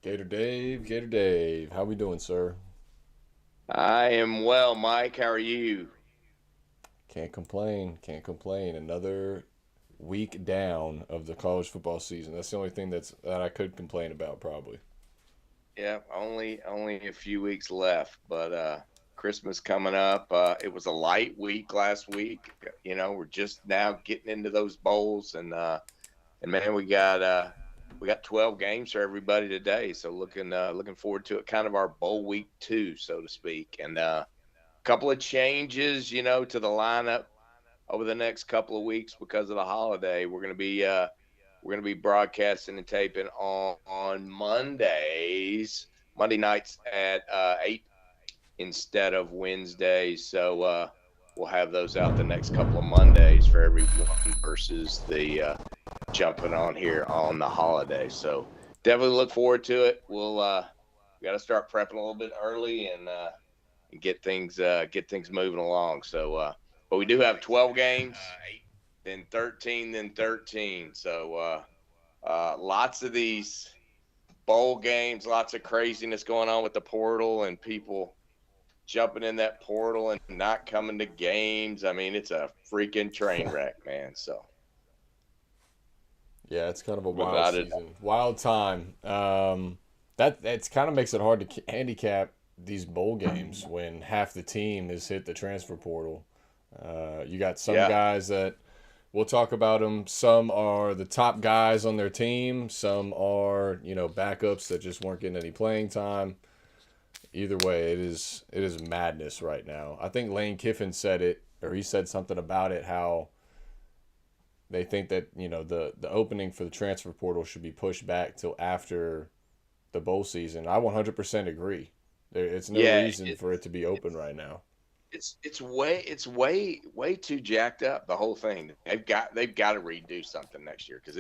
Gator Dave, how we doing, sir? I am well, Mike. How are you? Can't complain. Another week down of the college football season. That's the only thing that I could complain about, probably. Yeah, only a few weeks left, but Christmas coming up. It was a light week last week. We're just now getting into those bowls, and man, we got 12 games for everybody today. So looking forward to it. Kind of our bowl week 2, so to speak, and a couple of changes, to the lineup over the next couple of weeks because of the holiday. We're gonna be broadcasting and taping on Monday nights at 8 instead of Wednesdays. So we'll have those out the next couple of Mondays for everyone versus the jumping on here on the holiday. So definitely look forward to it. We got to start prepping a little bit early and get things moving along. So, but we do have 12 games, then 13, then 13. So lots of these bowl games, lots of craziness going on with the portal and people jumping in that portal and not coming to games. I mean, it's a freaking train wreck, man. So Yeah, it's kind of a wild without it, season, wild time. That's kind of makes it hard to handicap these bowl games when half the team has hit the transfer portal. You got some yeah, guys that we'll talk about them. Some are the top guys on their team. Some are backups that just weren't getting any playing time. Either way, it is madness right now. I think Lane Kiffin said it, or he said something about it, how they think that the opening for the transfer portal should be pushed back till after the bowl season. I 100% agree. It's no yeah. reason for it to be open right now. It's way too jacked up. The whole thing. They've got to redo something next year because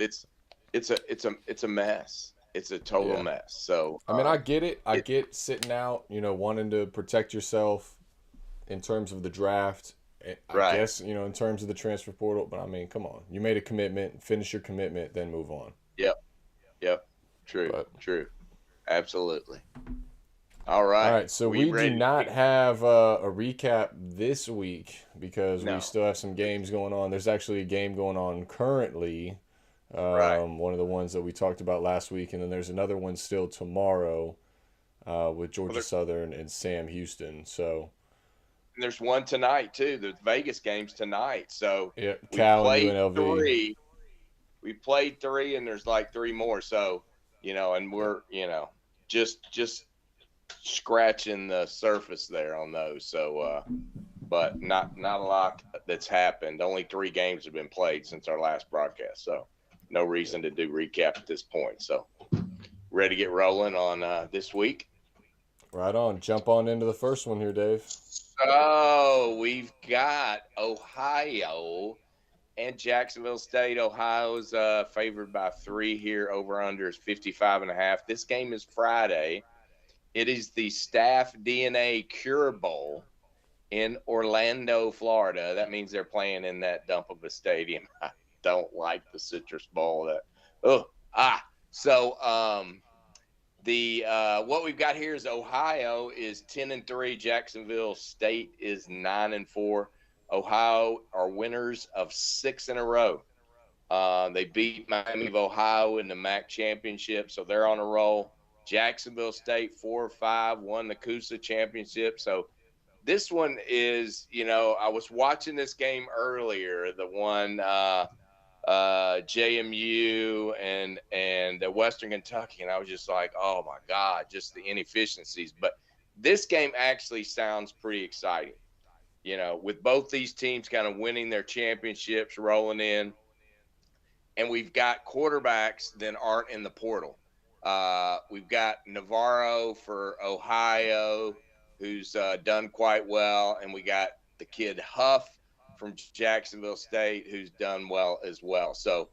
it's a mess. It's a total Yeah. mess. So I mean, I get it. I it get sitting out, wanting to protect yourself in terms of the draft. I right. guess, in terms of the transfer portal. But I mean, come on. You made a commitment, finish your commitment, then move on. Yep. Yep. True. But True. Absolutely. All all right. right, so We we do ready to not kick? have a recap this week because we No. still have some games going on. There's actually a game going on currently, Right. one of the ones that we talked about last week, and then there's another one still tomorrow with Well, Georgia Southern and Sam Houston. So, there's one tonight too. The Vegas game's tonight. So yeah, we Cal and played UNLV. three. We played three, and there's like three more. So and we're just scratching the surface there on those. So, but not a lot that's happened. Only three games have been played since our last broadcast. So no reason to do recap at this point. So ready to get rolling on this week. Right on. Jump on into the first one here, Dave. So we've got Ohio and Jacksonville State. Ohio's favored by 3 here. Over under is 55.5. This game is Friday. It is the Staff DNA Cure Bowl in Orlando, Florida. That means they're playing in that dump of a stadium. I don't like the Citrus Bowl. So the what we've got here is Ohio is 10-3. Jacksonville State is 9-4. Ohio are winners of 6 in a row. They beat Miami of Ohio in the MAC championship, so they're on a roll. Jacksonville State 4-5 won the CUSA championship. So this one is, I was watching this game earlier, the one JMU and Western Kentucky, and I was just like, oh my God, just the inefficiencies. But this game actually sounds pretty exciting. With both these teams kind of winning their championships, rolling in, and we've got quarterbacks that aren't in the portal. We've got Navarro for Ohio, who's done quite well, and we got the kid Huff from Jacksonville State, who's done well as well. So,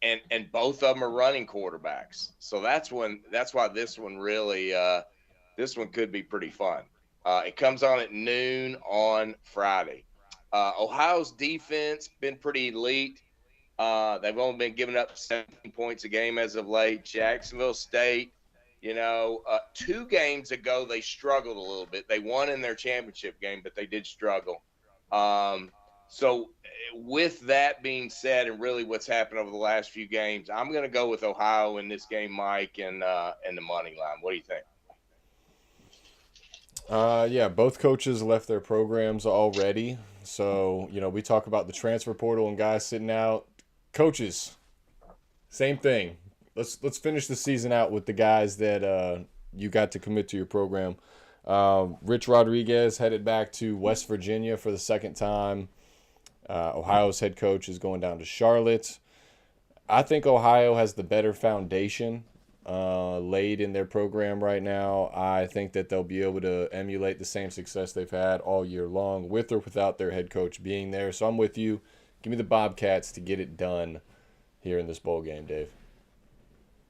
and both of them are running quarterbacks. So that's why this one really this one could be pretty fun. It comes on at noon on Friday. Ohio's defense been pretty elite. They've only been giving up 17 points a game as of late. Jacksonville State 2 games ago they struggled a little bit. They won in their championship game, but they did struggle. So with that being said, and really what's happened over the last few games, I'm going to go with Ohio in this game, Mike, and the money line. What do you think? Yeah, both coaches left their programs already. So, we talk about the transfer portal and guys sitting out. Coaches, same thing. Let's finish the season out with the guys that you got to commit to your program. Rich Rodriguez headed back to West Virginia for the second time. Ohio's head coach is going down to Charlotte. I think Ohio has the better foundation laid in their program right now. I think that they'll be able to emulate the same success they've had all year long, with or without their head coach being there. So I'm with you. Give me the Bobcats to get it done here in this bowl game, Dave.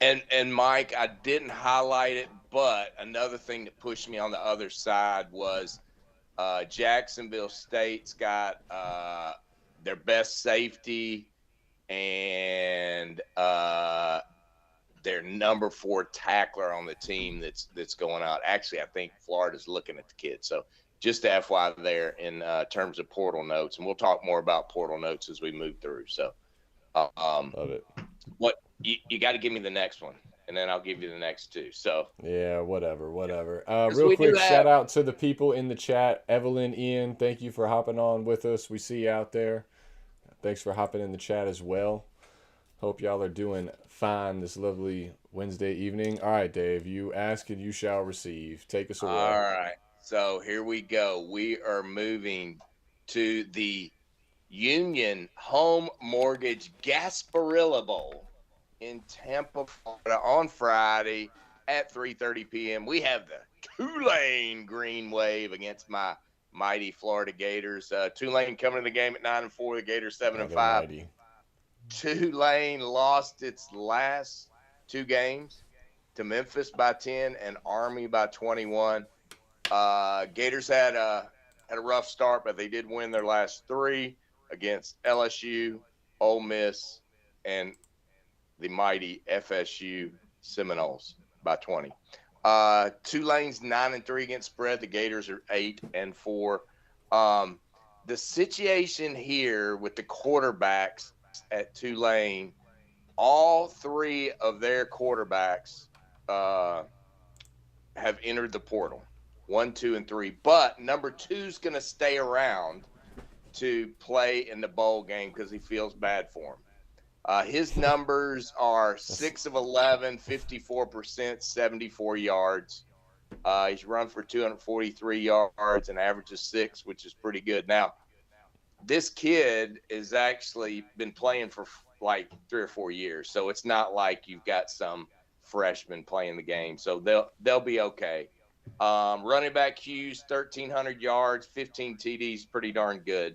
And Mike, I didn't highlight it, but another thing that pushed me on the other side was Jacksonville State's got their best safety and their number 4 tackler on the team that's going out. Actually, I think Florida's looking at the kid. So just to FYI there in terms of portal notes, and we'll talk more about portal notes as we move through. So Love it. What you got to give me the next one, and then I'll give you the next 2. So yeah, whatever. Real quick, shout out to the people in the chat. Evelyn, Ian, thank you for hopping on with us. We see you out there. Thanks for hopping in the chat as well. Hope y'all are doing fine this lovely Wednesday evening. All right, Dave, you ask and you shall receive. Take us away. All right. So here we go. We are moving to the Union Home Mortgage Gasparilla Bowl in Tampa, Florida on Friday at 3:30 p.m. We have the Tulane Green Wave against my mighty Florida Gators. Tulane coming to the game at 9-4. The Gators 7-5. Tulane lost its last 2 games to Memphis by 10 and Army by 21. Gators had a rough start, but they did win their last 3 against LSU, Ole Miss, and the mighty FSU Seminoles by 20. Tulane's 9-3 against spread. The Gators are 8-4. The situation here with the quarterbacks at Tulane, all 3 of their quarterbacks have entered the portal, 1, 2, and 3. But number 2's going to stay around to play in the bowl game because he feels bad for him. His numbers are 6 of 11, 54%, 74 yards. He's run for 243 yards and averages 6, which is pretty good. Now, this kid has actually been playing for like 3 or 4 years, so it's not like you've got some freshman playing the game. So they'll be okay. Running back Hughes, 1,300 yards, 15 TDs, pretty darn good.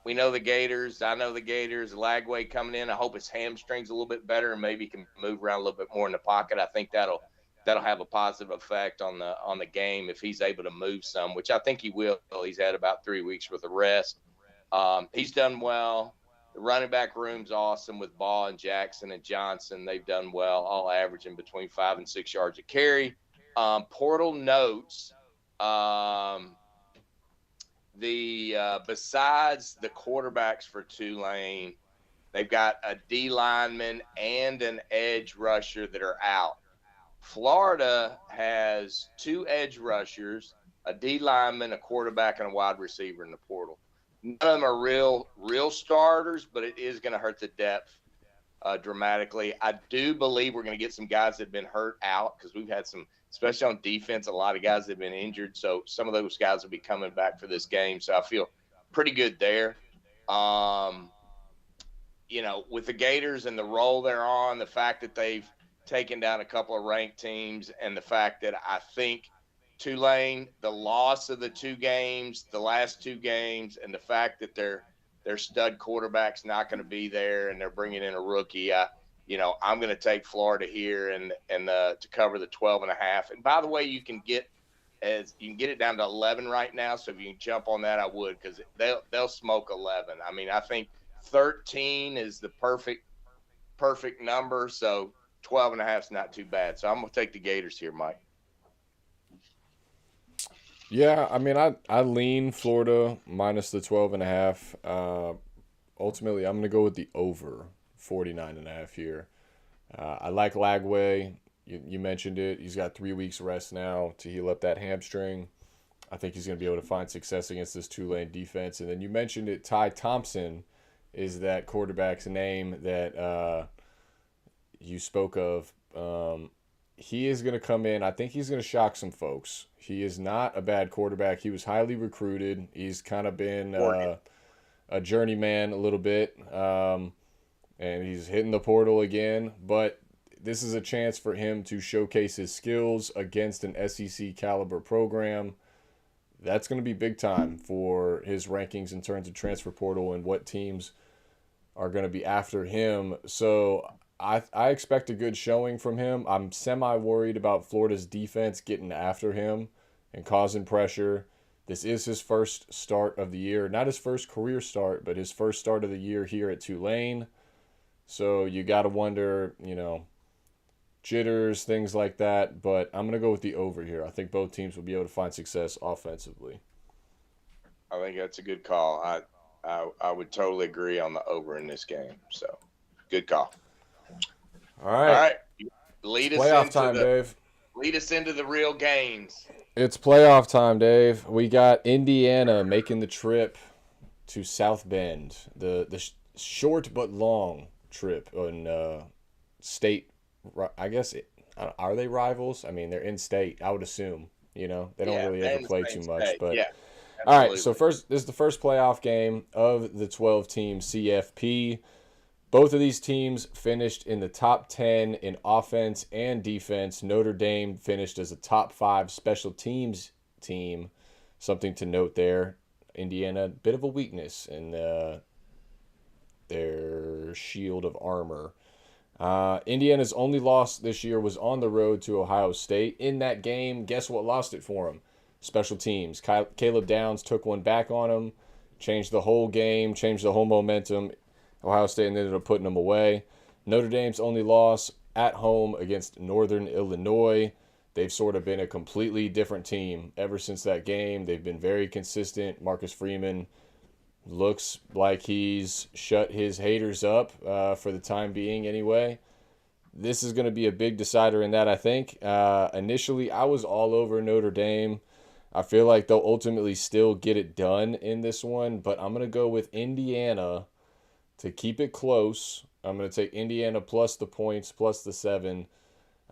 We know the Gators. I know the Gators. Lagway coming in. I hope his hamstrings a little bit better and maybe can move around a little bit more in the pocket. I think that'll have a positive effect on the game if he's able to move some, which I think he will. He's had about 3 weeks worth of rest. He's done well. The running back room's awesome with Ball and Jackson and Johnson. They've done well, all averaging between 5 and 6 yards a carry. Portal notes. Besides the quarterbacks for Tulane, they've got a D lineman and an edge rusher that are out. Florida has 2 edge rushers, a D lineman, a quarterback, and a wide receiver in the portal. None of them are real starters, but it is going to hurt the depth dramatically. I do believe we're going to get some guys that have been hurt out because we've had some, especially on defense, a lot of guys that have been injured. So some of those guys will be coming back for this game. So I feel pretty good there. With the Gators and the role they're on, the fact that they've taken down a couple of ranked teams, and the fact that I think Tulane, the loss of the last 2 games, and the fact that their stud quarterback's not going to be there and they're bringing in a rookie, I'm going to take Florida here and to cover the 12.5. And by the way, you can get it down to 11 right now. So if you can jump on that, I would, because they'll smoke 11. I mean, I think 13 is the perfect number. So 12.5 is not too bad. So I'm going to take the Gators here, Mike. Yeah, I mean, I lean Florida minus the 12.5. Ultimately, I'm going to go with the over 49.5 here. I like Lagway. You mentioned it. He's got 3 weeks rest now to heal up that hamstring. I think he's going to be able to find success against this Tulane defense. And then you mentioned it. Ty Thompson is that quarterback's name that you spoke of. He is going to come in. I think he's going to shock some folks. He is not a bad quarterback. He was highly recruited. He's kind of been a journeyman a little bit. And he's hitting the portal again. But this is a chance for him to showcase his skills against an SEC caliber program. That's going to be big time for his rankings in terms of transfer portal and what teams are going to be after him. So I expect a good showing from him. I'm semi-worried about Florida's defense getting after him and causing pressure. This is his first start of the year. Not his first career start, but his first start of the year here at Tulane. So you got to wonder, jitters, things like that. But I'm going to go with the over here. I think both teams will be able to find success offensively. I think that's a good call. I would totally agree on the over in this game. So, good call. All right. All right. Lead us Playoff into time, Dave. Lead us into the real games. It's playoff time, Dave. We got Indiana making the trip to South Bend. The short but long trip on state. I guess are they rivals? I mean, they're in state. I would assume. They don't really ever play too much. State. But yeah, all right. So this is the first playoff game of the 12-team CFP. Both of these teams finished in the top 10 in offense and defense. Notre Dame finished as a top 5 special teams team. Something to note there. Indiana, bit of a weakness in their shield of armor. Indiana's only loss this year was on the road to Ohio State. In that game, guess what lost it for them? Special teams. Caleb Downs took one back on them, changed the whole game, changed the whole momentum. Ohio State ended up putting them away. Notre Dame's only loss at home against Northern Illinois. They've sort of been a completely different team ever since that game. They've been very consistent. Marcus Freeman looks like he's shut his haters up for the time being anyway. This is going to be a big decider in that, I think. Initially, I was all over Notre Dame. I feel like they'll ultimately still get it done in this one, but I'm going to go with Indiana to keep it close. I'm going to take Indiana plus the points, plus the 7.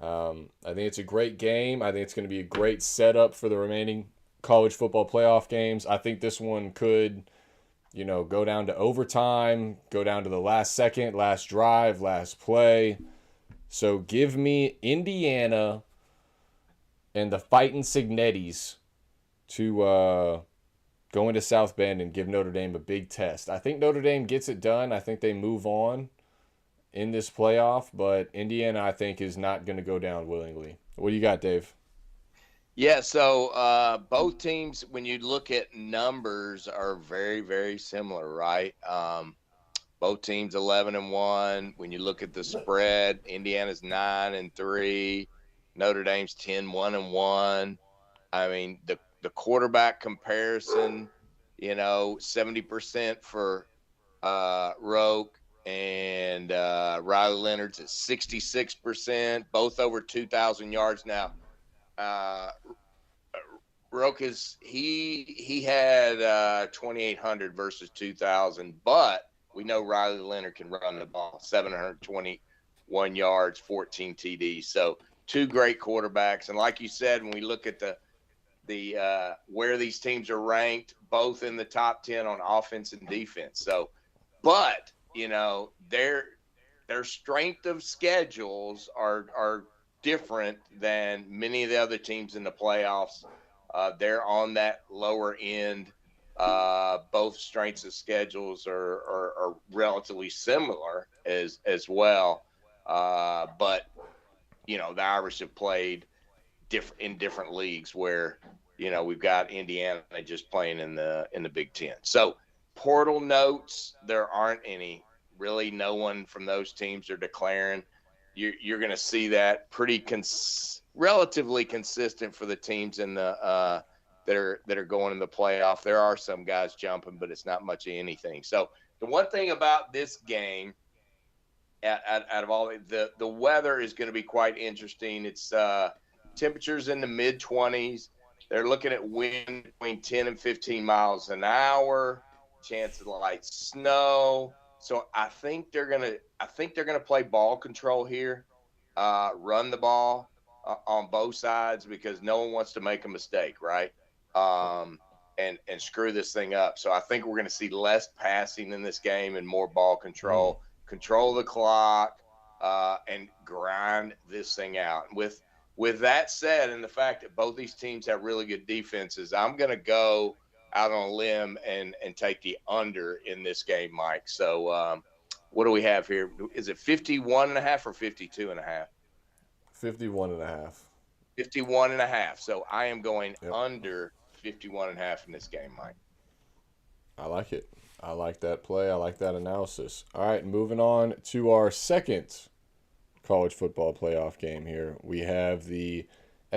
I think it's a great game. I think it's going to be a great setup for the remaining college football playoff games. I think this one could, go down to overtime, go down to the last second, last drive, last play. So give me Indiana and the Fighting Signettis to go into South Bend and give Notre Dame a big test. I think Notre Dame gets it done. I think they move on in this playoff, but Indiana, I think, is not going to go down willingly. What do you got, Dave? Yeah, so both teams, when you look at numbers, are very, very similar, right? Both teams 11-1. When you look at the spread, Indiana's 9-3, Notre Dame's 10-1-1. I mean, the quarterback comparison, 70% for Roke and Riley Leonard's at 66%, both over 2,000 yards. Now, Roke he had 2,800 versus 2,000, but we know Riley Leonard can run the ball, 721 yards, 14 TDs. So two great quarterbacks, and like you said, when we look at the where these teams are ranked, both in the top 10 on offense and defense. So, but their strength of schedules are different than many of the other teams in the playoffs. They're on that lower end. Both strengths of schedules are relatively similar as well. But the Irish have played in different leagues where we've got Indiana just playing in the Big Ten. So portal notes, there aren't any. Really, no one from those teams are declaring. you're going to see that pretty relatively consistent for the teams in the that are going in the playoff. There are some guys jumping, but it's not much of anything. So the one thing about this game, out of all the weather is going to be quite interesting. It's temperatures in the mid 20s. They're looking at wind between 10 and 15 miles an hour. Chance of light snow. So I think they're gonna play ball control here, run the ball on both sides because no one wants to make a mistake, right? And screw this thing up. So I think we're gonna see less passing in this game and more ball control. Control the clock, and grind this thing out. With that said, and the fact that both these teams have really good defenses, I'm gonna go out on a limb and take the under in this game, Mike. So what do we have here? Is it 51.5 or 52.5? 51.5. 51.5. So I am going under 51.5 in this game, Mike. I like it. I like that play. I like that analysis. All right, moving on to our second college football playoff game here. We have the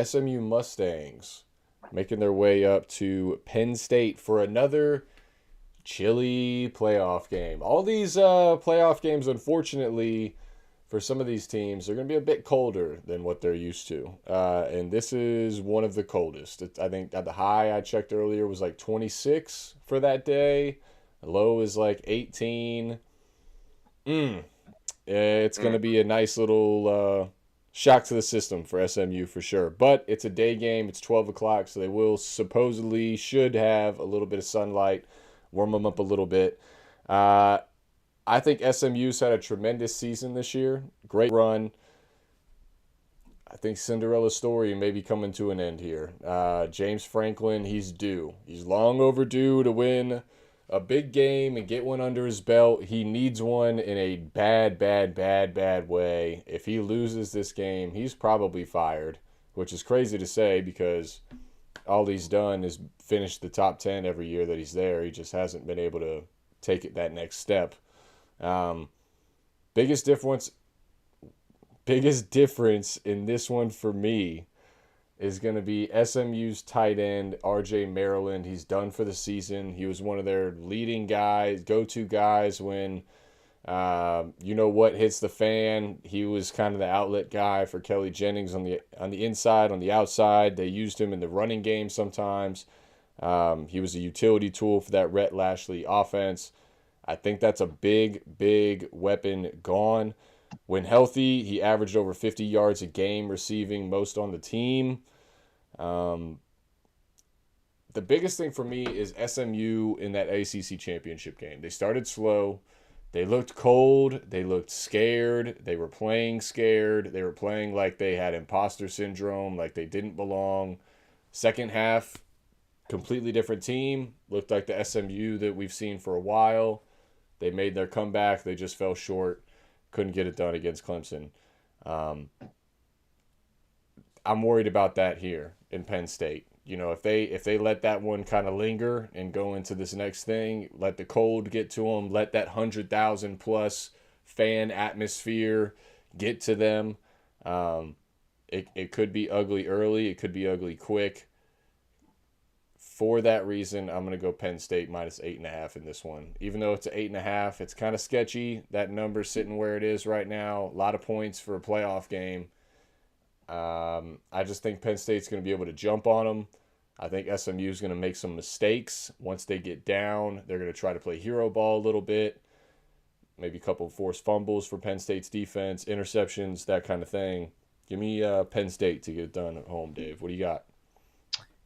SMU Mustangs making their way up to Penn State for another chilly playoff game. All these playoff games, unfortunately, for some of these teams, they're going to be a bit colder than what they're used to. And this is one of the coldest. I think at the high I checked earlier was like 26 for that day. The low is like 18. It's going to be a nice little shock to the system for SMU for sure. But it's a day game. It's 12 o'clock, so they will should have a little bit of sunlight, warm them up a little bit. I think SMU's had a tremendous season this year. Great run. I think Cinderella's story may be coming to an end here. James Franklin, he's due. He's long overdue to win a big game and get one under his belt. He needs one in a bad way. If he loses this game, he's probably fired, which is crazy to say because all he's done is finish the top 10 every year that he's there. He just hasn't been able to take it that next step. Biggest difference in this one for me is going to be SMU's tight end, RJ Maryland. He's done for the season. He was one of their leading guys, go-to guys when what hits the fan. He was kind of the outlet guy for Kelly Jennings on the inside, on the outside. They used him in the running game sometimes. He was a utility tool for that Rhett Lashley offense. I think that's a big weapon gone. When healthy, he averaged over 50 yards a game receiving, most on the team. The biggest thing for me is SMU in that ACC championship game. They started slow. They looked cold. They looked scared. They were playing scared. They were playing like they had imposter syndrome, like they didn't belong. Second half, completely different team. Looked like the SMU that we've seen for a while. They made their comeback. They just fell short. Couldn't get it done against Clemson. I'm worried about that here in Penn State. If they let that one kind of linger and go into this next thing, let the cold get to them, let that 100,000 plus fan atmosphere get to them. It could be ugly early. It could be ugly quick. For that reason, I'm going to go Penn State minus 8.5 in this one. Even though it's an 8.5, it's kind of sketchy. That number's sitting where it is right now. A lot of points for a playoff game. I just think Penn State's going to be able to jump on them. I think SMU is going to make some mistakes. Once they get down, they're going to try to play hero ball a little bit. Maybe a couple of forced fumbles for Penn State's defense, interceptions, that kind of thing. Give me Penn State to get it done at home, Dave. What do you got?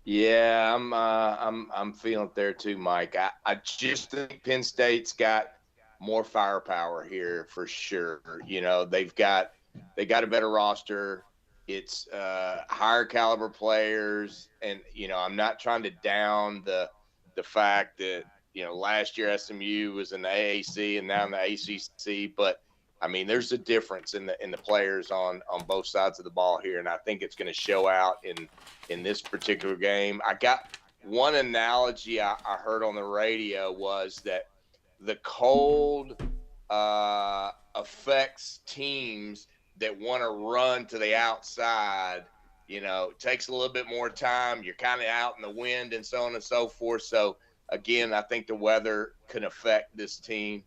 Yeah, I'm feeling it there too, Mike. I just think Penn State's got more firepower here for sure. They got a better roster. It's higher caliber players, and I'm not trying to down the fact that last year SMU was in the AAC and now in the ACC, but I mean there's a difference in the players on both sides of the ball here, and I think it's going to show out in this particular game. I got one analogy I heard on the radio was that the cold affects teams that want to run to the outside. It takes a little bit more time. You're kind of out in the wind and so on and so forth. So, again, I think the weather can affect this team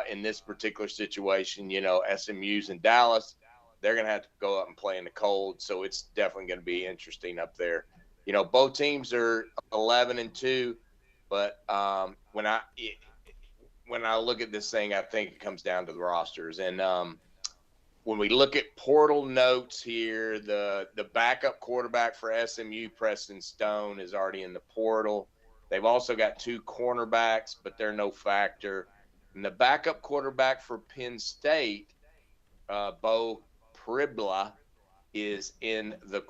in this particular situation. SMU's in Dallas. They're going to have to go up and play in the cold. So it's definitely going to be interesting up there. Both teams are 11-2, but when I look at this thing, I think it comes down to the rosters. And when we look at portal notes here, the backup quarterback for SMU, Preston Stone, is already in the portal. They've also got 2 cornerbacks, but they're no factor. And the backup quarterback for Penn State, Bo Pribla, is in the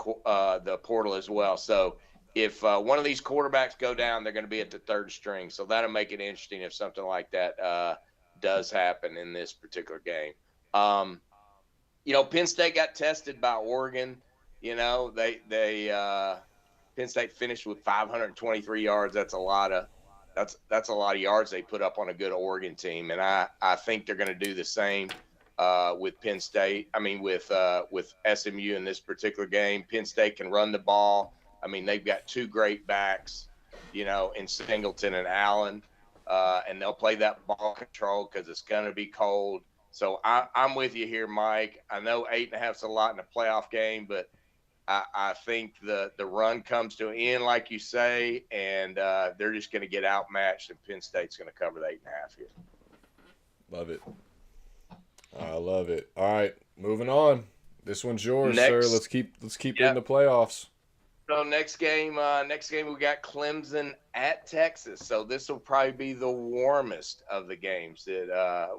portal as well. So if one of these quarterbacks go down, they're going to be at the 3rd string. So that'll make it interesting if something like that does happen in this particular game. Penn State got tested by Oregon. Penn State finished with 523 yards. That's a lot of yards they put up on a good Oregon team, and I think they're going to do the same with Penn State. With SMU in this particular game. Penn State can run the ball. They've got 2 great backs, in Singleton and Allen, and they'll play that ball control because it's going to be cold. So I'm with you here, Mike. I know 8.5 is a lot in a playoff game, but I think the run comes to an end, like you say, and they're just going to get outmatched, and Penn State's going to cover the 8.5 here. Love it. I love it. All right, moving on. This one's yours, sir. Let's keep it in the playoffs. So next game we got Clemson at Texas. So this will probably be the warmest of the games that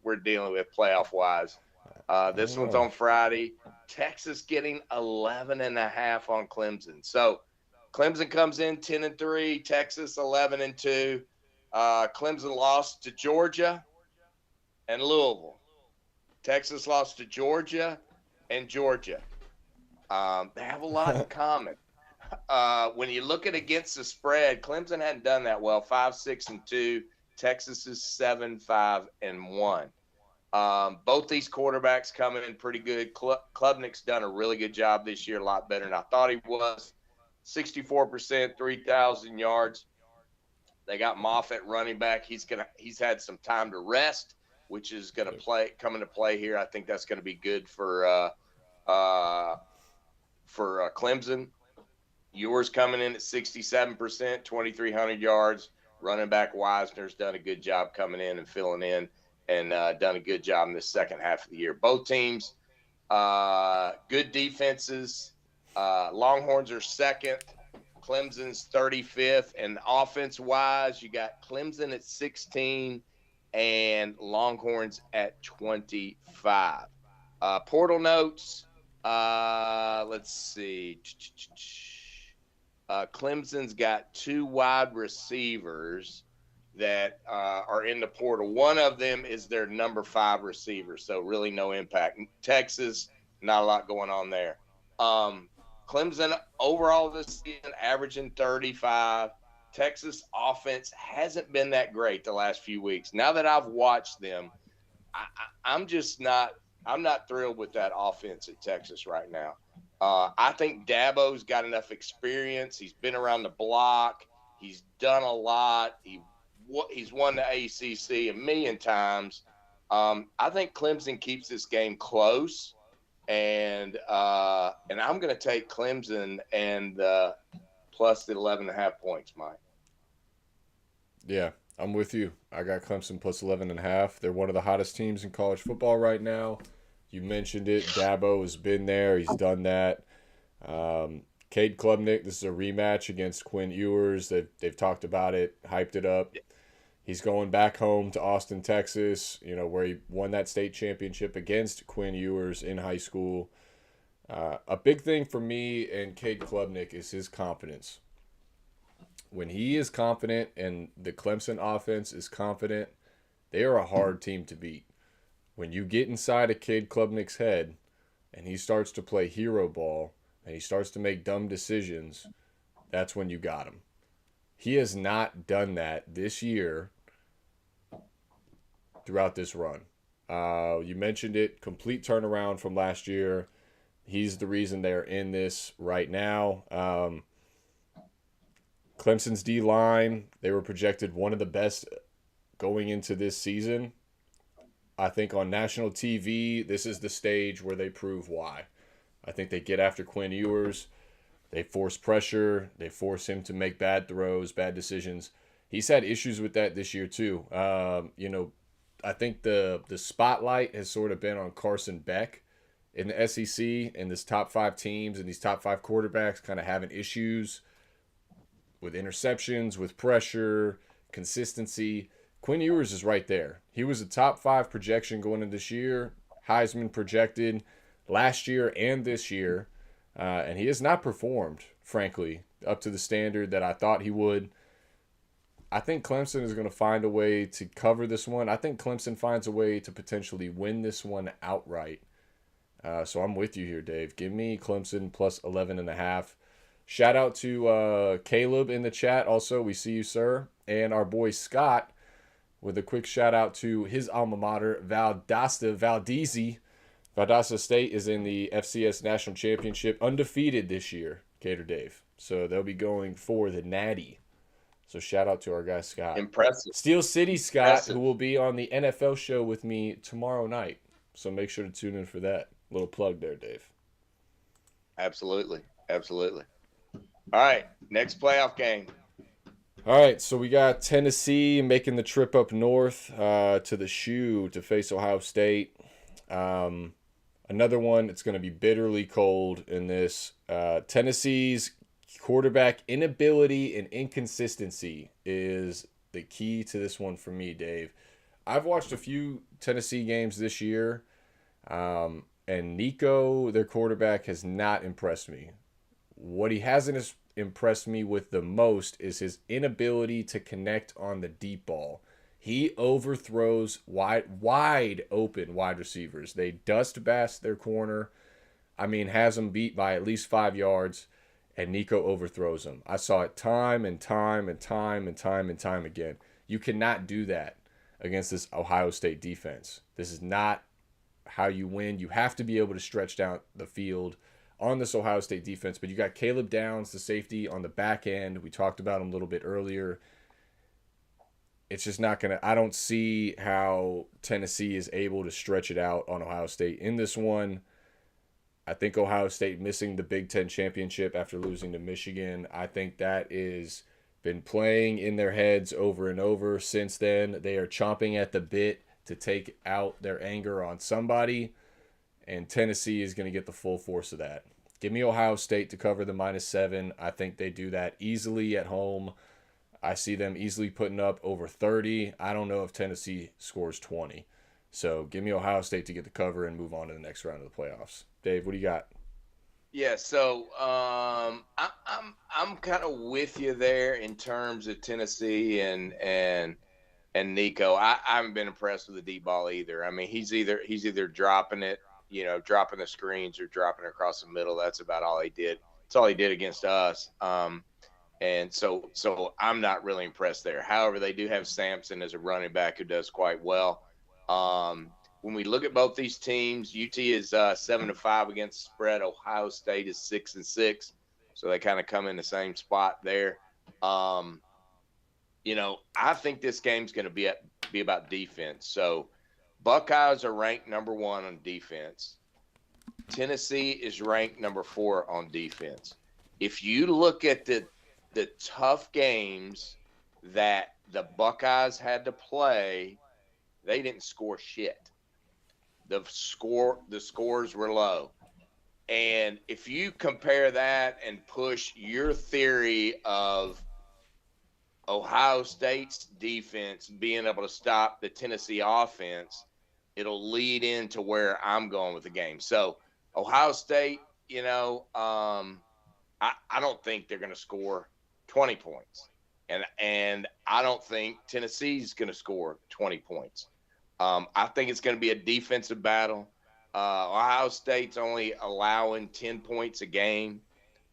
we're dealing with playoff wise. This one's on Friday. Texas getting 11.5 on Clemson. So Clemson comes in 10-3. Texas 11-2. Clemson lost to Georgia and Louisville. Texas lost to Georgia and Georgia. They have a lot in common. When you look at against the spread, Clemson hadn't done that well. 5-6-2. Texas is 7-5-1. Both these quarterbacks coming in pretty good. Klubnik's done a really good job this year, a lot better than I thought he was. 64%, 3,000 yards. They got Moffitt running back. He's had some time to rest, which is going to come into play here. I think that's going to be good for Clemson. Ewers coming in at 67%, 2,300 yards. Running back Wisner's done a good job coming in and filling in, and done a good job in the second half of the year. Both teams, good defenses. Longhorns are second. Clemson's 35th. And offense-wise, you got Clemson at 16 and Longhorns at 25. Portal notes. Let's see. Clemson's got 2 wide receivers that are in the portal. One of them is their number 5 receiver, so really no impact. Texas, not a lot going on there. Clemson overall this season averaging 35. Texas offense hasn't been that great the last few weeks. Now that I've watched them, I'm not thrilled with that offense at Texas right now. I think Dabo's got enough experience. He's been around the block. He's done a lot. He's won the ACC a million times. I think Clemson keeps this game close, and I'm going to take Clemson and plus the 11.5 points, Mike. Yeah, I'm with you. I got Clemson plus 11.5. They're one of the hottest teams in college football right now. You mentioned it. Dabo has been there. He's done that. Cade Klubnik, this is a rematch against Quinn Ewers. They've talked about it, hyped it up. He's going back home to Austin, Texas, where he won that state championship against Quinn Ewers in high school. A big thing for me and Cade Klubnik is his confidence. When he is confident and the Clemson offense is confident, they are a hard team to beat. When you get inside of Cade Klubnik's head and he starts to play hero ball and he starts to make dumb decisions, that's when you got him. He has not done that this year throughout this run. You mentioned it, complete turnaround from last year. He's the reason they're in this right now. Clemson's D line, they were projected one of the best going into this season. I think on national TV, this is the stage where they prove why. I think they get after Quinn Ewers. They force pressure. They force him to make bad throws, bad decisions. He's had issues with that this year too. I think the spotlight has sort of been on Carson Beck in the SEC and this top five teams and these top five quarterbacks kind of having issues with interceptions, with pressure, consistency. Quinn Ewers is right there. He was a top five projection going into this year, Heisman projected last year and this year, and he has not performed, frankly, up to the standard that I thought he would. I think Clemson is going to find a way to cover this one. I think Clemson finds a way to potentially win this one outright. So I'm with you here, Dave. Give me Clemson plus 11.5. Shout out to Caleb in the chat. Also, we see you, sir. And our boy Scott with a quick shout out to his alma mater, Valdosta State is in the FCS National Championship, undefeated this year, Gator Dave. So they'll be going for the Natty. So shout out to our guy Scott. Impressive. Steel City Scott, who will be on the NFL show with me tomorrow night. So make sure to tune in for that. Little plug there, Dave. Absolutely. Absolutely. All right. Next playoff game. All right. So we got Tennessee making the trip up north to the Shoe to face Ohio State. Another one, it's going to be bitterly cold in this. Tennessee's quarterback inability and inconsistency is the key to this one for me, Dave. I've watched a few Tennessee games this year, and Nico, their quarterback, has not impressed me. What he hasn't impressed me with the most is his inability to connect on the deep ball. He overthrows wide open wide receivers. They dust bash their corner. Has them beat by at least 5 yards, and Nico overthrows them. I saw it time and time again. You cannot do that against this Ohio State defense. This is not how you win. You have to be able to stretch down the field on this Ohio State defense. But you got Caleb Downs, the safety, on the back end. We talked about him a little bit earlier. It's just not going to – I don't see how Tennessee is able to stretch it out on Ohio State in this one. I think Ohio State missing the Big Ten championship after losing to Michigan. I think that is been playing in their heads over and over since then. They are chomping at the bit to take out their anger on somebody, and Tennessee is going to get the full force of that. Give me Ohio State to cover the -7. I think they do that easily at home. I see them easily putting up over 30. I don't know if Tennessee scores 20. So give me Ohio State to get the cover and move on to the next round of the playoffs. Dave, what do you got? Yeah, so I'm kind of with you there in terms of Tennessee and Nico. I haven't been impressed with the deep ball either. He's either dropping it, dropping the screens or dropping it across the middle. That's about all he did. That's all he did against us. And so I'm not really impressed there. However, they do have Sampson as a running back who does quite well. When we look at both these teams, UT is 7-5 against the spread. Ohio State is 6-6, so they kind of come in the same spot there. I think this game's going to be about defense. So Buckeyes are ranked number 1 on defense. Tennessee is ranked number 4 on defense. If you look at the tough games that the Buckeyes had to play, they didn't score shit. The scores were low. And if you compare that and push your theory of Ohio State's defense being able to stop the Tennessee offense, it'll lead into where I'm going with the game. So Ohio State, I don't think they're going to score 20 points. And I don't think Tennessee's going to score 20 points. I think it's going to be a defensive battle. Ohio State's only allowing 10 points a game.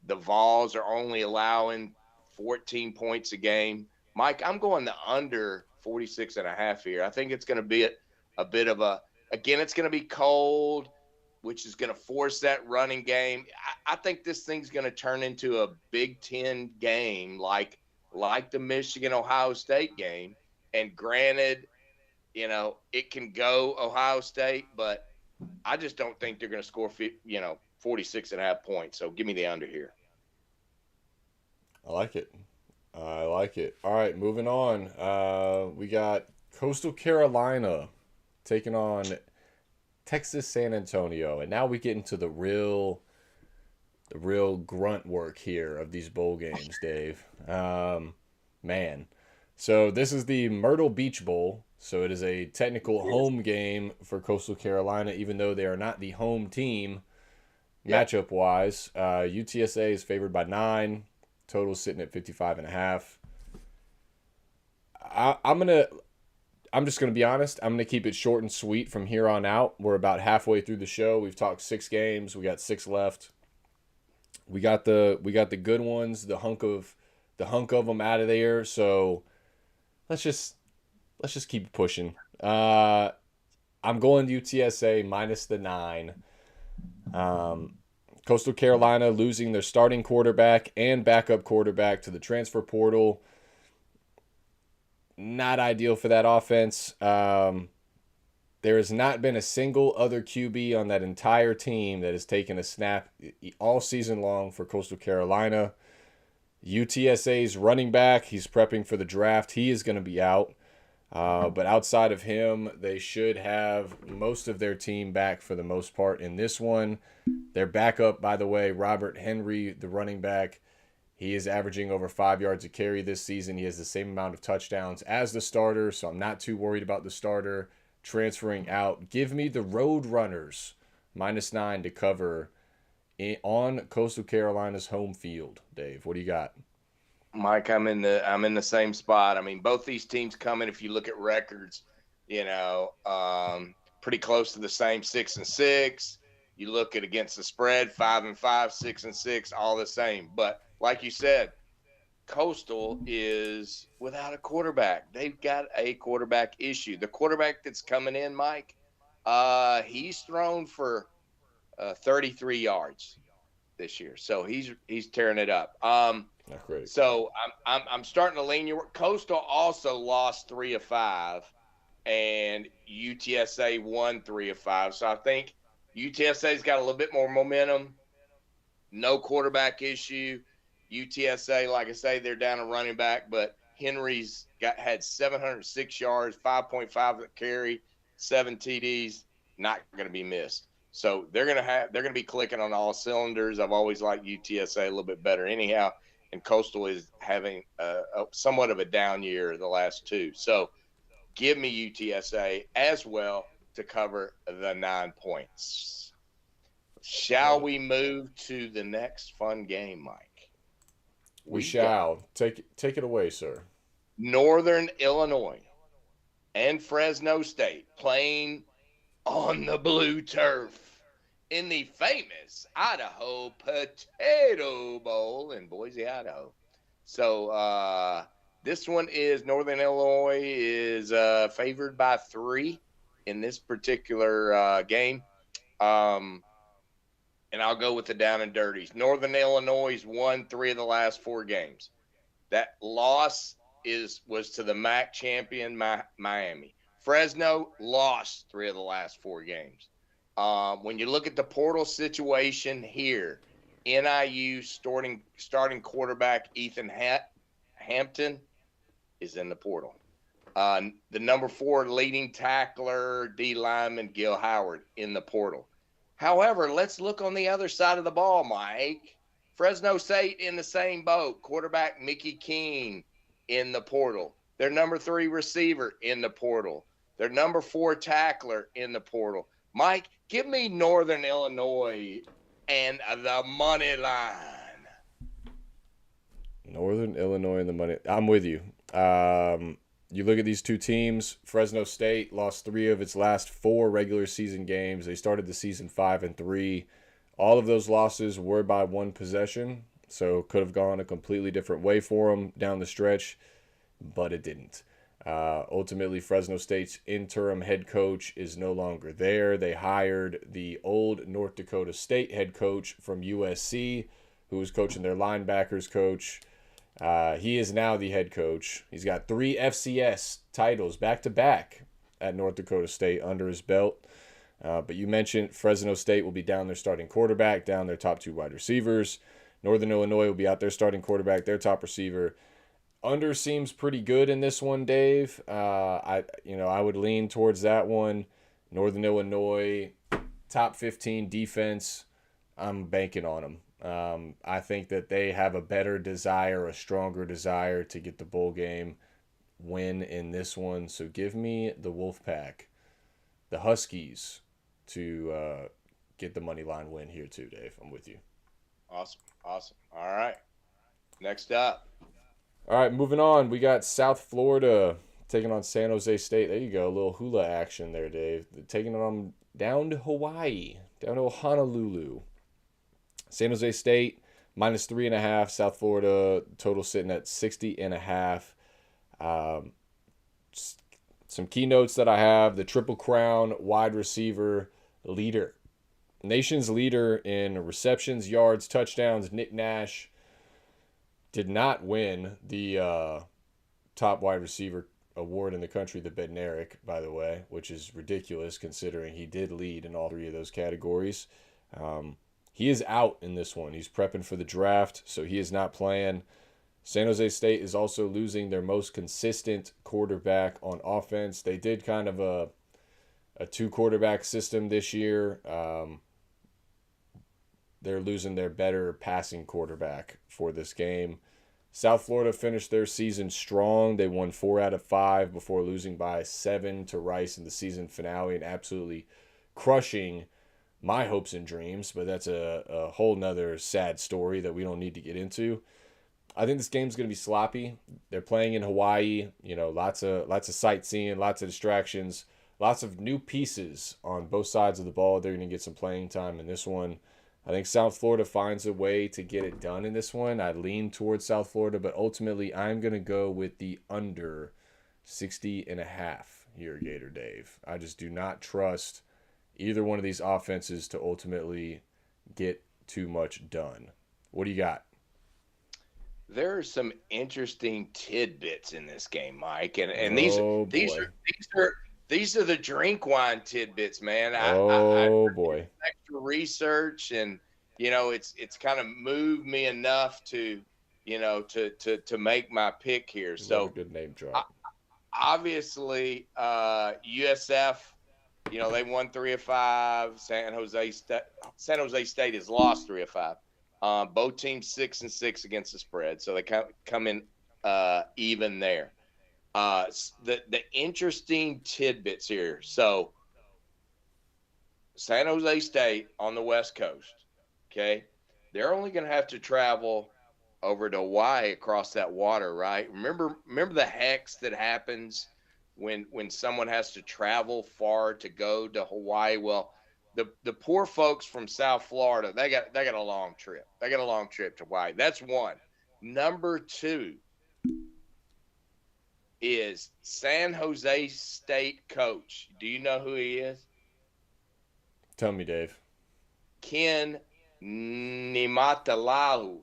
The Vols are only allowing 14 points a game. Mike, I'm going the under 46.5 here. I think it's going to be a bit of a Again, it's going to be cold, which is going to force that running game. I think this thing's going to turn into a Big Ten game like the Michigan-Ohio State game. And granted, it can go Ohio State, but I just don't think they're going to score, 46.5 points. So give me the under here. I like it. I like it. All right, moving on. We got Coastal Carolina taking on Texas San Antonio, and now we get into the real grunt work here of these bowl games, Dave. Man. So this is the Myrtle Beach Bowl. So it is a technical home game for Coastal Carolina, even though they are not the home team matchup wise. UTSA is favored by 9. Total sitting at 55.5. I'm just gonna be honest. I'm gonna keep it short and sweet from here on out. We're about halfway through the show. We've talked 6 games. We got 6 left. We got the good ones. The hunk of them out of there. So let's just keep pushing. I'm going UTSA minus the 9. Coastal Carolina losing their starting quarterback and backup quarterback to the transfer portal. Not ideal for that offense. There has not been a single other QB on that entire team that has taken a snap all season long for Coastal Carolina. UTSA's running back, he's prepping for the draft. He is going to be out. But outside of him, they should have most of their team back for the most part in this one. Their backup, by the way, Robert Henry, the running back, he is averaging over 5 yards a carry this season. He has the same amount of touchdowns as the starter, so I'm not too worried about the starter transferring out. Give me the Roadrunners minus 9 to cover on Coastal Carolina's home field. Dave, what do you got? Mike, I'm in the same spot. I mean, both these teams come in, if you look at records, pretty close to the same, 6-6. You look at against the spread, 5-5, 6-6, all the same. But like you said, Coastal is without a quarterback. They've got a quarterback issue. The quarterback that's coming in, Mike, he's thrown for 33 yards this year, so he's tearing it up. Not great. So I'm starting to lean your. Coastal also lost 3 of 5, and UTSA won 3 of 5. So I think UTSA's got a little bit more momentum. No quarterback issue. UTSA, like I say, they're down a running back, but Henry's had 706 yards, 5.5 carry, 7 TDs, not going to be missed. So they're going to be clicking on all cylinders. I've always liked UTSA a little bit better anyhow, and Coastal is having somewhat of a down year the last 2. So give me UTSA as well to cover the 9 points. Shall we move to the next fun game, Mike? We shall. Take it away, sir. Northern Illinois and Fresno State playing on the blue turf in the famous Idaho Potato Bowl in Boise, Idaho. So this one is Northern Illinois is favored by 3 in this particular game. And I'll go with the down and dirties. Northern Illinois won 3 of the last 4 games. That loss was to the MAC champion Miami. Fresno lost 3 of the last 4 games. When you look at the portal situation here, NIU starting quarterback Ethan Hampton is in the portal. The number 4 leading tackler D lineman Gil Howard in the portal. However, let's look on the other side of the ball, Mike. Fresno State in the same boat. Quarterback Mickey King in the portal. Their number 3 receiver in the portal. Their number 4 tackler in the portal. Mike, give me Northern Illinois and the money line. Northern Illinois and the money. I'm with you. You look at these 2 teams. Fresno State lost 3 of its last 4 regular season games. They started the season 5-3. All of those losses were by 1 possession, so could have gone a completely different way for them down the stretch, but it didn't. Ultimately, Fresno State's interim head coach is no longer there. They hired the old North Dakota State head coach from USC, who was coaching their linebackers coach. He is now the head coach. He's got 3 FCS titles back to back at North Dakota State under his belt. But you mentioned Fresno State will be down their starting quarterback, down their top 2 wide receivers. Northern Illinois will be out their starting quarterback, their top receiver. Under seems pretty good in this one, Dave. I would lean towards that one. Northern Illinois, top 15 defense. I'm banking on them. I think that they have a better desire, a stronger desire to get the bowl game win in this one. So give me the Wolfpack, the Huskies, to get the money line win here too, Dave. I'm with you. Awesome. All right. Next up. All right, moving on. We got South Florida taking on San Jose State. There you go. A little hula action there, Dave. Taking them down to Hawaii, down to Honolulu. San Jose State, -3.5. South Florida, total sitting at 60.5. Some keynotes that I have. The Triple Crown wide receiver leader. Nation's leader in receptions, yards, touchdowns, Nick Nash did not win the top wide receiver award in the country, the Bednarik, by the way, which is ridiculous considering he did lead in all 3 of those categories. He is out in this one. He's prepping for the draft, so he is not playing. San Jose State is also losing their most consistent quarterback on offense. They did kind of a 2-quarterback system this year. They're losing their better passing quarterback for this game. South Florida finished their season strong. They won 4 out of 5 before losing by 7 to Rice in the season finale and absolutely crushing my hopes and dreams. But that's a whole nother sad story that we don't need to get into. I think this game's going to be sloppy. They're playing in Hawaii. Lots of sightseeing, lots of distractions, lots of new pieces on both sides of the ball. They're going to get some playing time in this one. I think South Florida finds a way to get it done in this one. I lean towards South Florida, but ultimately I'm going to go with the under 60.5 here, Gator Dave. I just do not trust either one of these offenses to ultimately get too much done. What do you got? There are some interesting tidbits in this game, Mike, and these are the drink wine tidbits, man. I boy. Extra research, and it's kind of moved me enough to make my pick here. So good name drop. Obviously, USF, they won 3 of 5. San Jose State has lost 3 of 5. Both teams 6-6 against the spread, so they come in even there. The interesting tidbits here. So San Jose State on the West Coast, okay, they're only going to have to travel over to Hawaii across that water, right? Remember the hex that happens when someone has to travel far to go to Hawaii? Well, the poor folks from South Florida, they got a long trip. They got a long trip to Hawaii. That's one. Number 2 is San Jose State coach. Do you know who he is? Tell me, Dave. Ken Nimatalau,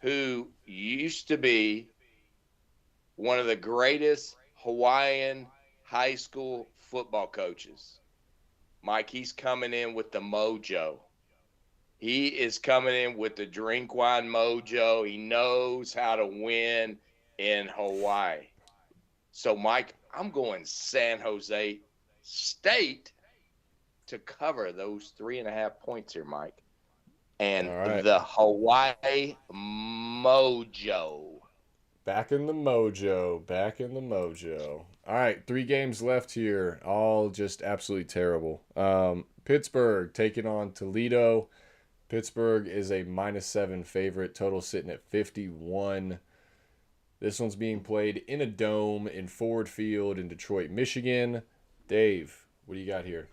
who used to be one of the greatest Hawaiian high school football coaches. Mike, he's coming in with the mojo. He is coming in with the drink wine mojo. He knows how to win in Hawaii. So, Mike, I'm going San Jose State to cover those 3.5 points here, Mike. And the Hawaii mojo. Back in the mojo. All right, 3 games left here. All just absolutely terrible. Pittsburgh taking on Toledo. Pittsburgh is a -7 favorite. Total sitting at 51. This one's being played in a dome in Ford Field in Detroit, Michigan. Dave, what do you got here?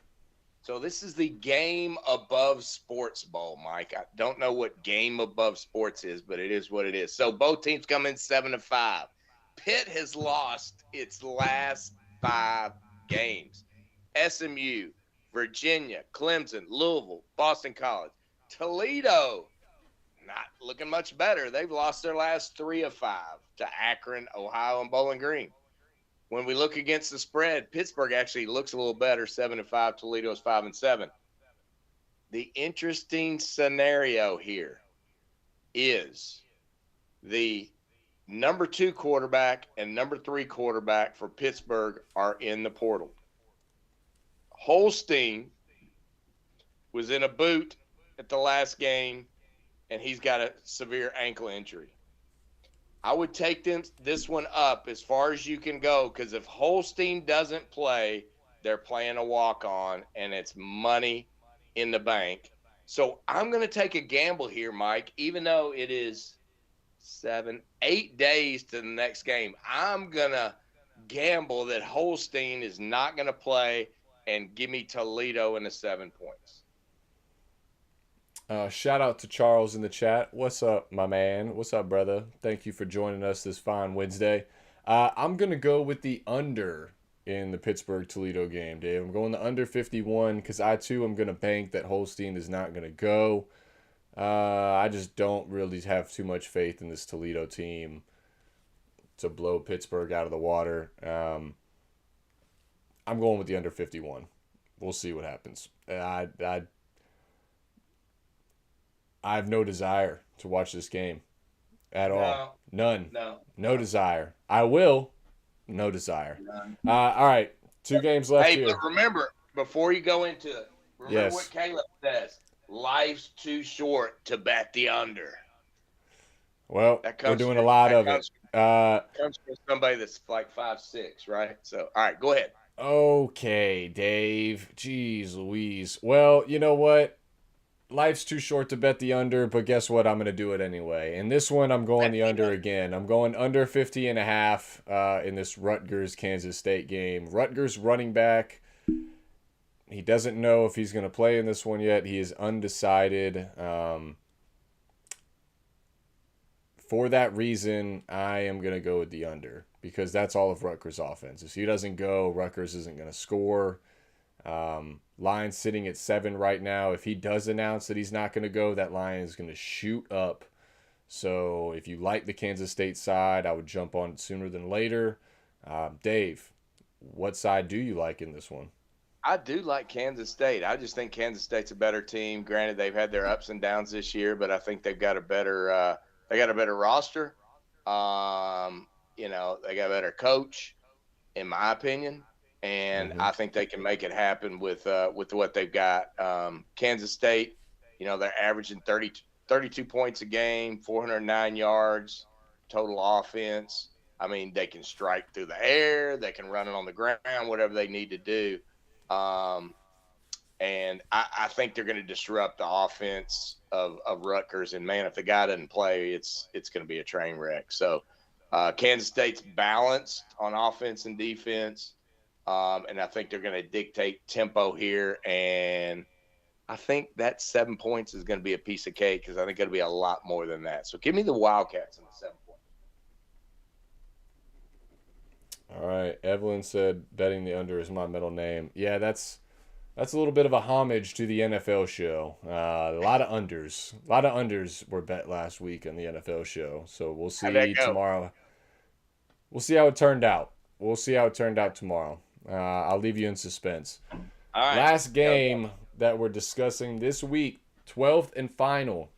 So this is the Game Above Sports Bowl, Mike. I don't know what Game Above Sports is, but it is what it is. So both teams come in 7-5. Pitt has lost its last 5 games. SMU, Virginia, Clemson, Louisville, Boston College, Toledo, not looking much better. They've lost their last 3 of 5 to Akron, Ohio, and Bowling Green. When we look against the spread, Pittsburgh actually looks a little better, 7-5. Toledo is 5-7. The interesting scenario here is the number 2 quarterback and number 3 quarterback for Pittsburgh are in the portal. Holstein was in a boot at the last game, and he's got a severe ankle injury. I would take this one up as far as you can go, because if Holstein doesn't play, they're playing a walk-on, and it's money in the bank. So I'm going to take a gamble here, Mike, even though it is 8 days to the next game. I'm going to gamble that Holstein is not going to play and give me Toledo in the 7 points. Shout out to Charles in the chat. What's up, my man? What's up, brother? Thank you for joining us this fine Wednesday. I'm going to go with the under in the Pittsburgh-Toledo game, Dave. I'm going the under 51 because I, too, am going to bank that Holstein is not going to go. I just don't really have too much faith in this Toledo team to blow Pittsburgh out of the water. I'm going with the under 51. We'll see what happens. I have no desire to watch this game at all. None. No desire. I will. No desire. All right. 2 games left here. But remember, before you go into it, remember what Caleb says. Life's too short to bet the under. Well, we're doing a lot of it. Comes from somebody that's like 5'6", right? So, all right, go ahead. Okay, Dave. Jeez Louise. Well, you know what? Life's too short to bet the under, but guess what? I'm going to do it anyway. In this one, I'm going the under again. I'm going under 50.5 in this Rutgers-Kansas State game. Rutgers running back, he doesn't know if he's going to play in this one yet. He is undecided. For that reason, I am going to go with the under because that's all of Rutgers' offense. If he doesn't go, Rutgers isn't going to score. Line sitting at 7 right now. If he does announce that he's not going to go, that line is going to shoot up. So if you like the Kansas State side, I would jump on it sooner than later. Dave, what side do you like in this one? I do like Kansas State. I just think Kansas State's a better team. Granted, they've had their ups and downs this year, but I think they've got a better roster. They got a better coach, in my opinion. And I think they can make it happen with what they've got. Kansas State, they're averaging 32 points a game, 409 yards, total offense. I mean, they can strike through the air. They can run it on the ground, whatever they need to do. And I think they're going to disrupt the offense of Rutgers. And, man, if the guy doesn't play, it's going to be a train wreck. So Kansas State's balanced on offense and defense. And I think they're going to dictate tempo here. And I think that 7 points is going to be a piece of cake because I think it'll be a lot more than that. So give me the Wildcats in the 7 points. All right. Evelyn said betting the under is my middle name. Yeah, that's a little bit of a homage to the NFL show. A lot of unders. A lot of unders were bet last week on the NFL show. So we'll see tomorrow. We'll see how it turned out. Tomorrow. I'll leave you in suspense. All right. Last game that we're discussing this week, 12th and final.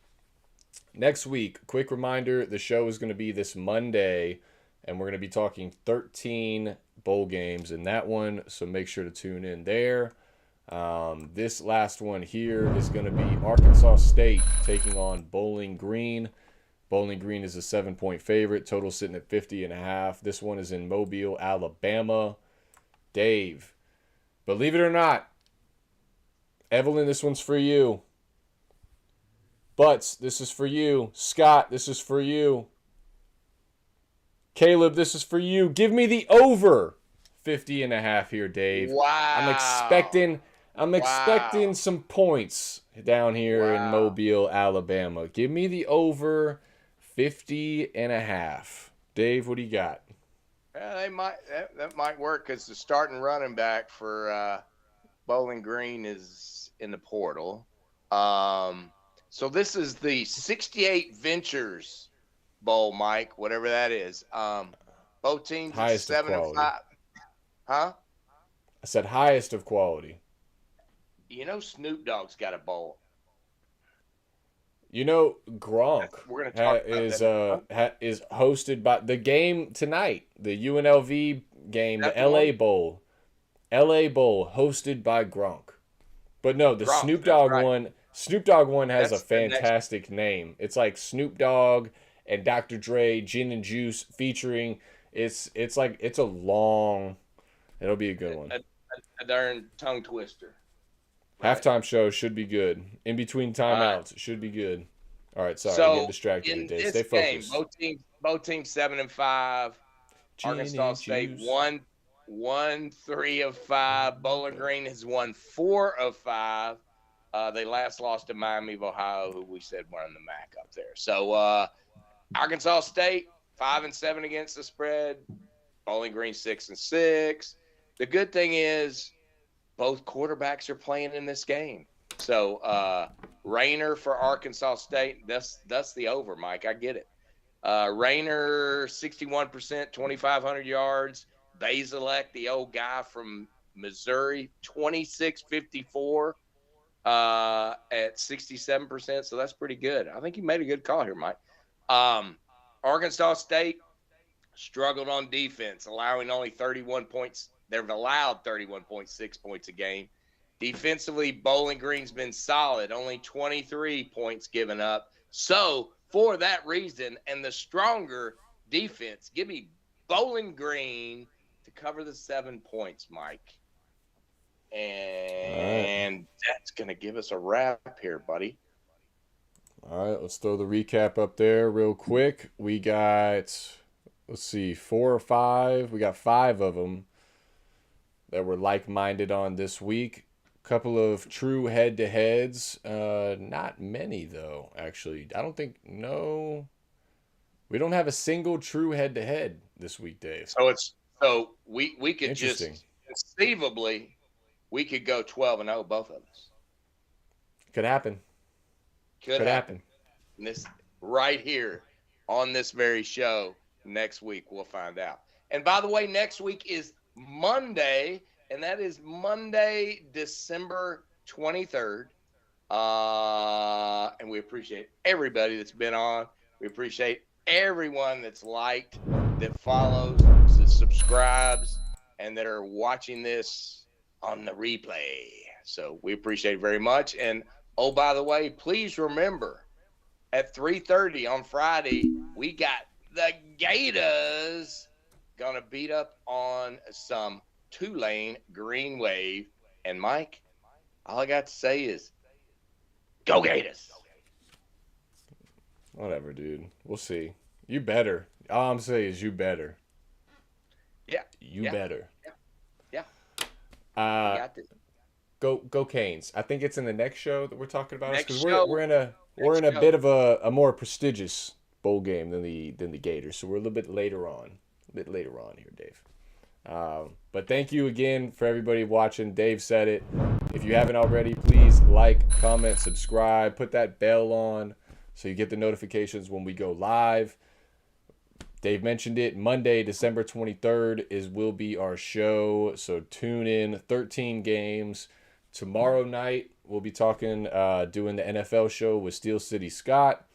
Next week, quick reminder, the show is going to be this Monday, and we're going to be talking 13 bowl games in that one, so make sure to tune in there. This last one here is going to be Arkansas State taking on Bowling Green. Bowling Green is a 7-point favorite, total sitting at 50.5. This one is in Mobile, Alabama. Dave, believe it or not, Evelyn, this one's for you. Butts, this is for you. Scott, this is for you. Caleb, this is for you. Give me the over 50.5 here, Dave. Wow. I'm expecting some points down here in Mobile, Alabama. Give me the over 50.5. Dave, what do you got? Yeah, they might that might work because the starting running back for Bowling Green is in the portal. So this is the 68 Ventures Bowl, Mike, whatever that is. Both teams at Highest of 7-5. quality. Huh? I said highest of quality. You know Snoop Dogg's got a bowl. You know, Gronk We're going to talk about that. is hosted by the game tonight, the UNLV game, the That the LA one? Bowl. LA Bowl hosted by Gronk. But no, the Gronk, Snoop that's Dogg right. one, Snoop Dogg one has a That's the next. fantastic name. It's like Snoop Dogg and Dr. Dre, Gin and Juice featuring. It's like it's a long. It'll be a good one. A darn tongue twister. Right. Halftime show should be good. In between timeouts, it should be good. All right, sorry, I'm getting distracted in today. this Stay game, focused. both teams 7-5. Gin Arkansas and State juice. won 3 of 5. Bowling Green has won 4 of 5. They last lost to Miami of Ohio, who we said were in the MAC up there. So Arkansas State 5-7 against the spread. Bowling Green 6-6. The good thing is both quarterbacks are playing in this game. So Rayner for Arkansas State, that's the over, Mike. I get it. Rayner 61%, 2,500 yards. Basilek, the old guy from Missouri, 2654 at 67%. So that's pretty good. I think you made a good call here, Mike. Arkansas State struggled on defense, allowing only 31 points. They've allowed 31.6 points a game. Defensively, Bowling Green's been solid, only 23 points given up. So for that reason and the stronger defense, give me Bowling Green to cover the 7 points, Mike. And that's going to give us a wrap here, buddy. All right, let's throw the recap up there real quick. We got, let's see, 4 or 5. We got 5 of them that were like-minded on this week. Couple of true head-to-heads. Not many, though, actually. I don't think, no. We don't have a single true head-to-head this week, Dave. So we could just, conceivably, we could go 12-0, both of us. Could happen. Could happen. And this right here on this very show next week, we'll find out. And by the way, next week is Monday, and that is Monday, December 23rd. And we appreciate everybody that's been on. We appreciate everyone that's liked, that follows, that subscribes, and that are watching this on the replay. So we appreciate it very much. And oh, by the way, please remember at 3:30 on Friday, we got the Gators gonna beat up on some Tulane Green Wave. And Mike, all I got to say is go Gators. Whatever, dude. We'll see. You better. All I'm saying is you better. Yeah. You better. Yeah. Got this. Go Canes. I think it's in the next show that we're talking about. Because we're in a bit of a more prestigious bowl game than the Gators. So we're a little bit later on. Here, Dave. But thank you again for everybody watching. Dave said it. If you haven't already, please like, comment, subscribe, put that bell on so you get the notifications when we go live. Dave mentioned it. Monday, December 23rd will be our show. So tune in. 13 games. Tomorrow night, we'll be talking, doing the NFL show with Steel City Scott.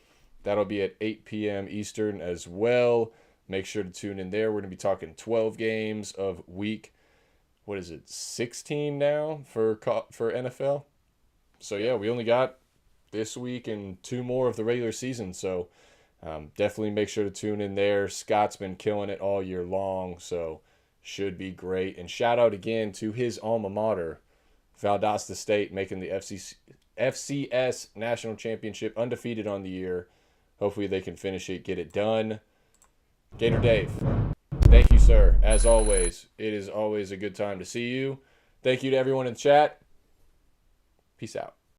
That'll be at 8 p.m. Eastern as well. Make sure to tune in there. We're going to be talking 12 games of week, 16 now for NFL? So, yeah, we only got this week and 2 more of the regular season. So, definitely make sure to tune in there. Scott's been killing it all year long, so should be great. And shout out again to his alma mater, Valdosta State, making the FCS National Championship, undefeated on the year. Hopefully they can finish it, get it done. Gator Dave, thank you, sir. As always, it is always a good time to see you. Thank you to everyone in chat. Peace out.